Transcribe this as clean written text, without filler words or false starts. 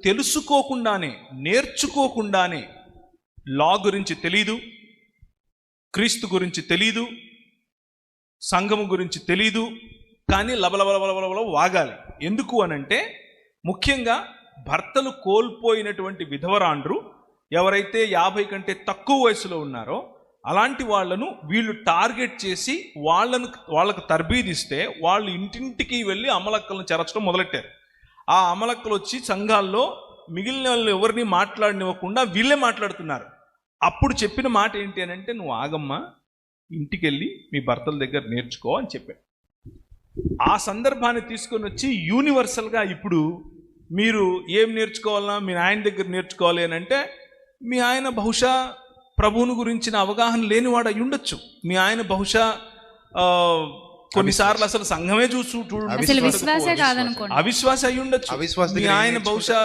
తెలుసుకోకుండానే, నేర్చుకోకుండానే లా గురించి తెలీదు, క్రీస్తు గురించి తెలీదు, సంఘము గురించి తెలీదు, కానీ లబలబలబలబల వాగాలి. ఎందుకు అనంటే, ముఖ్యంగా భర్తలు కోల్పోయినటువంటి విధవరాండ్రు ఎవరైతే 50 కంటే తక్కువ వయసులో ఉన్నారో అలాంటి వాళ్ళను వీళ్ళు టార్గెట్ చేసి వాళ్ళకు తర్బీదిస్తే వాళ్ళు ఇంటింటికి వెళ్ళి అమలక్కలను చేర్చడం మొదలెట్టారు. ఆ అమలక్కలు వచ్చి సంఘాల్లో మిగిలిన వాళ్ళు ఎవరిని మాట్లాడనివ్వకుండా వీళ్ళే మాట్లాడుతున్నారు. అప్పుడు చెప్పిన మాట ఏంటి అని అంటే, నువ్వు ఆగమ్మా, ఇంటికి వెళ్ళి మీ భర్తల దగ్గర నేర్చుకో అని చెప్పాడు. ఆ సందర్భాన్ని తీసుకొని వచ్చి యూనివర్సల్గా ఇప్పుడు మీరు ఏం నేర్చుకోవాలన్నా మీ ఆయన దగ్గర నేర్చుకోవాలి అని అంటే, మీ ఆయన బహుశా ప్రభువుని గురించిన అవగాహన లేనివాడు అయి ఉండొచ్చు. మీ ఆయన బహుశా కొన్నిసార్లు అసలు సంఘమే అవిశ్వాస అయి ఉండొచ్చు. మీ ఆయన బహుశా